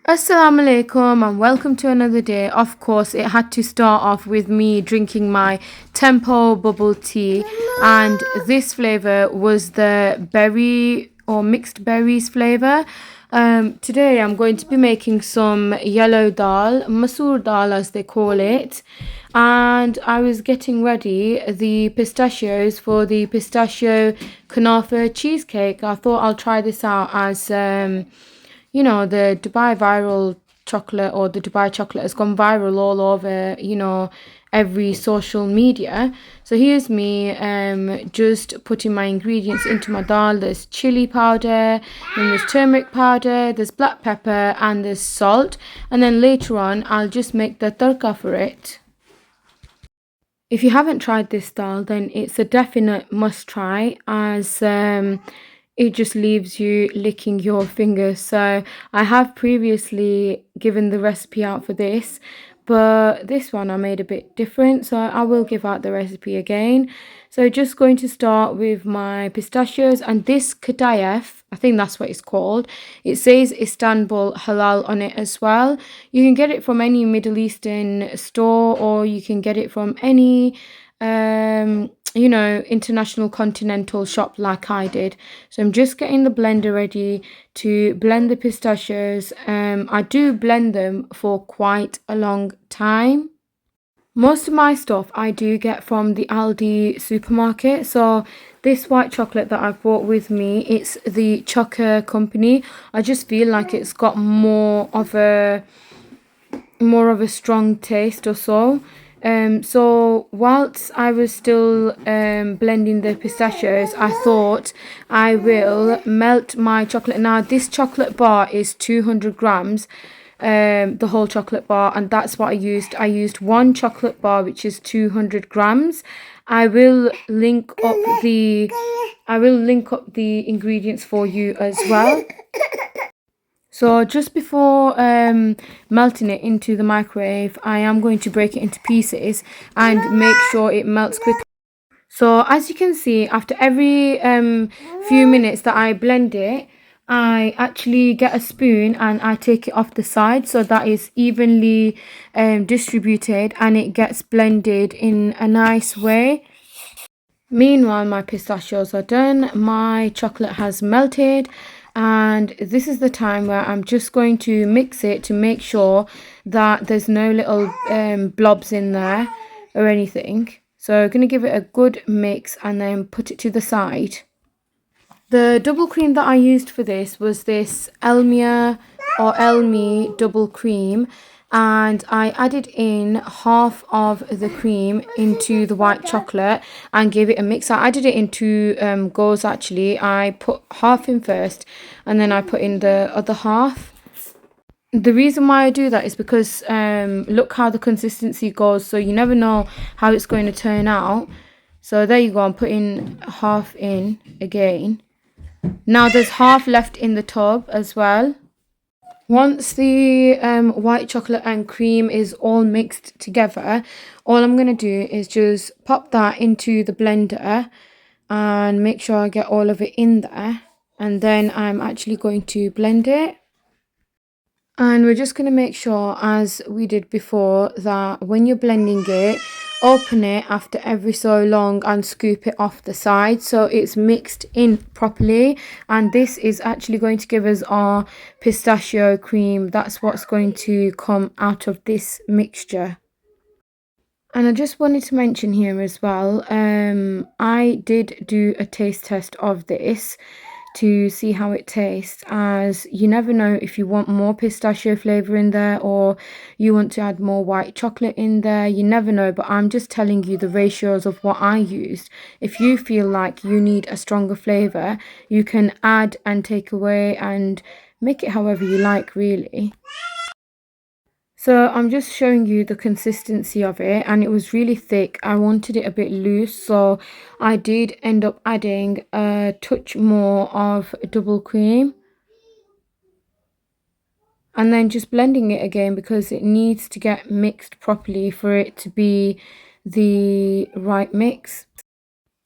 Assalamu alaikum and welcome to another day. Of course, it had to start off with me drinking my Tempo bubble tea, and this flavor was the berry or mixed berries flavor. Today, I'm going to be making some yellow dal, masoor dal as they call it, and I was getting ready the pistachios for the pistachio kunafe cheesecake. I thought I'll try this out as the Dubai viral chocolate or the Dubai chocolate has gone viral all over, every social media. So here's me just putting my ingredients into my dal. There's chili powder, then there's turmeric powder, there's black pepper, and there's salt. And then later on, I'll just make the tadka for it. If you haven't tried this dal, then it's a definite must try as it just leaves you licking your fingers. So I have previously given the recipe out for this, but this one I made a bit different, so I will give out the recipe again. So just going to start with my pistachios, and this kadayef, I think that's what it's called. It says Istanbul halal on it as well. You can get it from any Middle Eastern store, or you can get it from any international continental shop like I did. So I'm just getting the blender ready to blend the pistachios. I do blend them for quite a long time. Most of my stuff I do get from the Aldi supermarket. So this white chocolate that I've brought with me, it's the Chocker company. I just feel like it's got more of a strong taste or so. So whilst I was still blending the pistachios, I thought I will melt my chocolate. Now this chocolate bar is 200 grams, the whole chocolate bar, and that's what I used. I used one chocolate bar, which is 200 grams. I will link up the ingredients for you as well. So just before melting it into the microwave, I am going to break it into pieces and make sure it melts quickly. So as you can see, after every few minutes that I blend it, I actually get a spoon and I take it off the side so that is evenly distributed and it gets blended in a nice way. Meanwhile, my pistachios are done, my chocolate has melted, and this is the time where I'm just going to mix it to make sure that there's no little blobs in there or anything. So I'm going to give it a good mix and then put it to the side. The double cream that I used for this was this Elmia or Elmi double cream, and I added in half of the cream into the white chocolate and gave it a mix. I added it in two goes actually. I put half in first and then I put in the other half. The reason why I do that is because look how the consistency goes, so you never know how it's going to turn out. So there you go, I'm putting half in again. Now there's half left in the tub as well. Once the white chocolate and cream is all mixed together, all I'm going to do is just pop that into the blender and make sure I get all of it in there. And then I'm actually going to blend it. And we're just going to make sure, as we did before, that when you're blending it, open it after every so long and scoop it off the side so it's mixed in properly. And this is actually going to give us our pistachio cream. That's what's going to come out of this mixture. And I just wanted to mention here as well, I did do a taste test of this to see how it tastes, as you never know if you want more pistachio flavor in there or you want to add more white chocolate in there. You never know, but I'm just telling you the ratios of what I used. If you feel like you need a stronger flavor, you can add and take away and make it however you like, really. So I'm just showing you the consistency of it, and it was really thick. I wanted it a bit loose, so I did end up adding a touch more of double cream and then just blending it again because it needs to get mixed properly for it to be the right mix.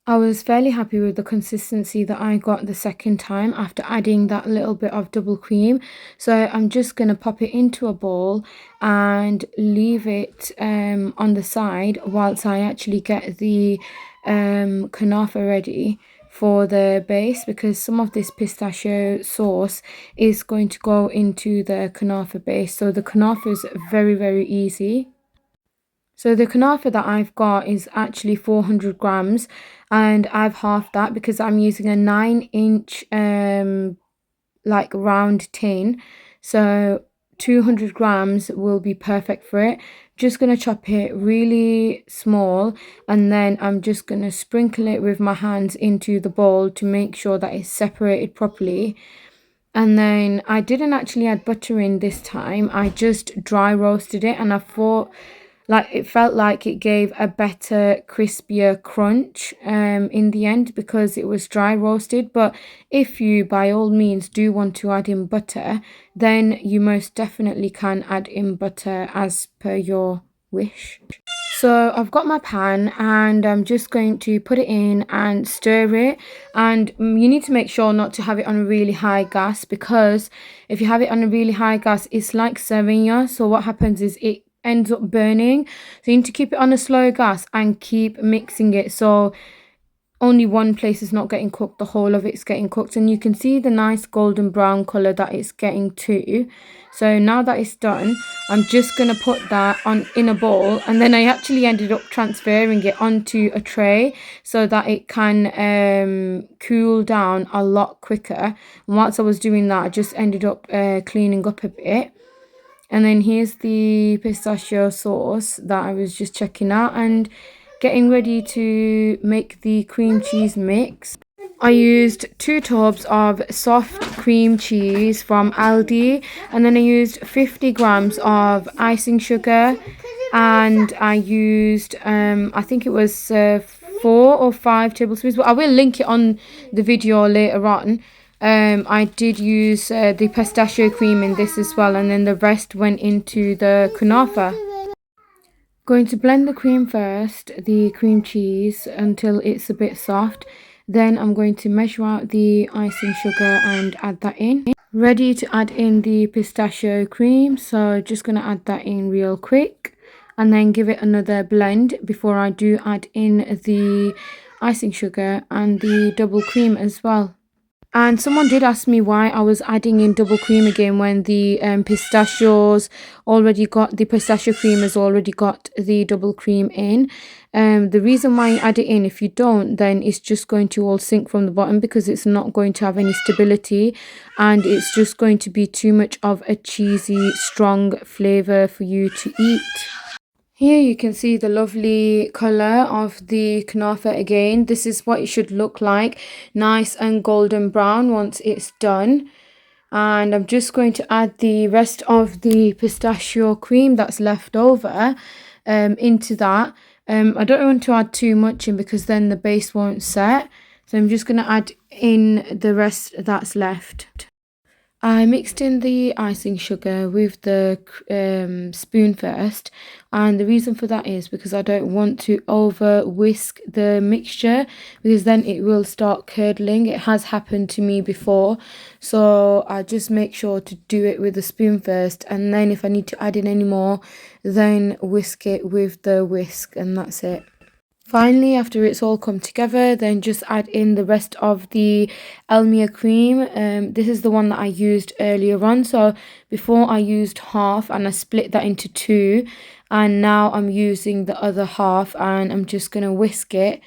I was fairly happy with the consistency that I got the second time after adding that little bit of double cream. So I'm just going to pop it into a bowl and leave it on the side whilst I actually get the kunafe ready for the base, because some of this pistachio sauce is going to go into the kunafe base. So the kunafe is very, very easy. So the kunafa that I've got is actually 400 grams, and I've halved that because I'm using a 9-inch like round tin. So 200 grams will be perfect for it. Just gonna chop it really small, and then I'm just gonna sprinkle it with my hands into the bowl to make sure that it's separated properly. And then I didn't actually add butter in this time. I just dry roasted it, and I thought like it felt like it gave a better crispier crunch in the end because it was dry roasted. But if you by all means do want to add in butter, then you most definitely can add in butter as per your wish. So I've got my pan and I'm just going to put it in and stir it. And you need to make sure not to have it on a really high gas, because if you have it on a really high gas, it's like sevenia. So what happens is it ends up burning. So you need to keep it on a slow gas and keep mixing it. So only one place is not getting cooked, the whole of it's getting cooked, and you can see the nice golden brown color that it's getting to. So now that it's done, I'm just gonna put that on in a bowl, and then I actually ended up transferring it onto a tray so that it can cool down a lot quicker. And whilst I was doing that, I just ended up cleaning up a bit. And then here's the pistachio sauce that I was just checking out and getting ready to make the cream cheese mix. I used 2 tubs of soft cream cheese from Aldi, and then I used 50 grams of icing sugar, and I used I think it was 4 or 5 tablespoons, but I will link it on the video later on. I did use the pistachio cream in this as well, and then the rest went into the kunafa. Going to blend the cream first, the cream cheese, until it's a bit soft. Then I'm going to measure out the icing sugar and add that in. Ready to add in the pistachio cream, so just going to add that in real quick and then give it another blend before I do add in the icing sugar and the double cream as well. And someone did ask me why I was adding in double cream again when the pistachio cream has already got the double cream in. The reason why you add it in, if you don't, then it's just going to all sink from the bottom because it's not going to have any stability, and it's just going to be too much of a cheesy, strong flavor for you to eat. Here you can see the lovely colour of the kunafa again. This is what it should look like, nice and golden brown once it's done. And I'm just going to add the rest of the pistachio cream that's left over into that. I don't want to add too much in because then the base won't set. So I'm just going to add in the rest that's left. I mixed in the icing sugar with the spoon first, and the reason for that is because I don't want to over whisk the mixture because then it will start curdling. It has happened to me before, so I just make sure to do it with the spoon first, and then if I need to add in any more, then whisk it with the whisk, and that's it. Finally, after it's all come together, then just add in the rest of the Elmia cream. This is the one that I used earlier on. So before I used half and I split that into 2. And now I'm using the other half and I'm just going to whisk it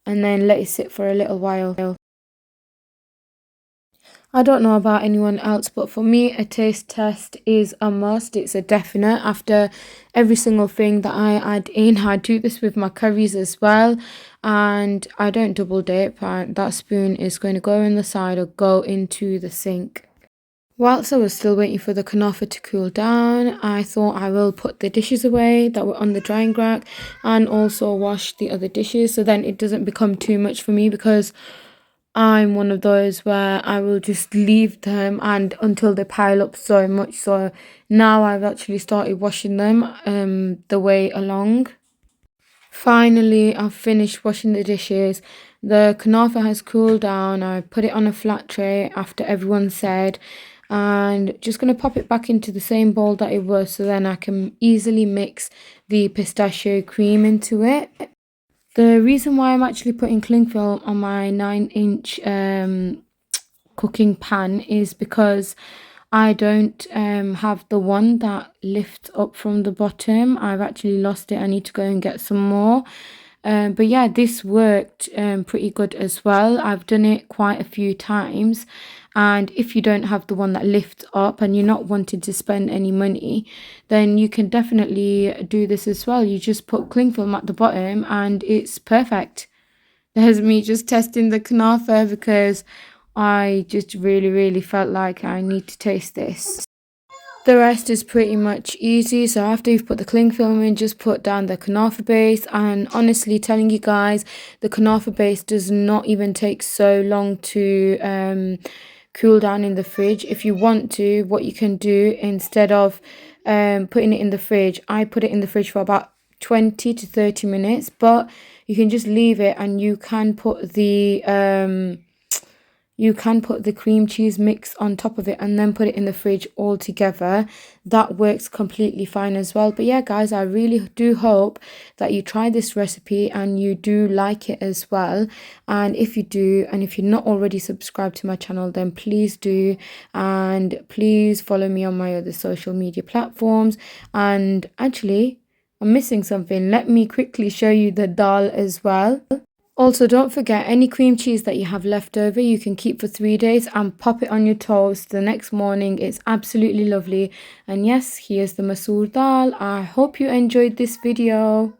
and then let it sit for a little while. I don't know about anyone else, but for me, a taste test is a must. It's a definite after every single thing that I add in. I do this with my curries as well, and I don't double dip. That spoon is going to go in the side or go into the sink. Whilst I was still waiting for the kunafa to cool down, I thought I will put the dishes away that were on the drying rack and also wash the other dishes so then it doesn't become too much for me, because I'm one of those where I will just leave them and until they pile up so much. So now I've actually started washing them the way along. Finally, I've finished washing the dishes. The kunafe has cooled down. I put it on a flat tray after everyone said, and just going to pop it back into the same bowl that it was so then I can easily mix the pistachio cream into it. The reason why I'm actually putting cling film on my 9-inch cooking pan is because I don't have the one that lifts up from the bottom. I've actually lost it. I need to go and get some more. But yeah, this worked pretty good as well. I've done it quite a few times. And if you don't have the one that lifts up and you're not wanting to spend any money, then you can definitely do this as well. You just put cling film at the bottom and it's perfect. There's me just testing the kunafe because I just really felt like I need to taste this. The rest is pretty much easy. So after you've put the cling film in, just put down the kunafe base. And honestly, telling you guys, the kunafe base does not even take so long to cool down in the fridge. If you want to, what you can do instead of putting it in the fridge, I put it in the fridge for about 20 to 30 minutes, but you can just leave it and you can put the cream cheese mix on top of it and then put it in the fridge all together. That works completely fine as well. But yeah, guys, I really do hope that you try this recipe and you do like it as well. And if you do, and if you're not already subscribed to my channel, then please do. And please follow me on my other social media platforms. And actually, I'm missing something. Let me quickly show you the dhal as well. Also, don't forget any cream cheese that you have left over, you can keep for 3 days and pop it on your toast the next morning. It's absolutely lovely. And yes, here's the masoor dal. I hope you enjoyed this video.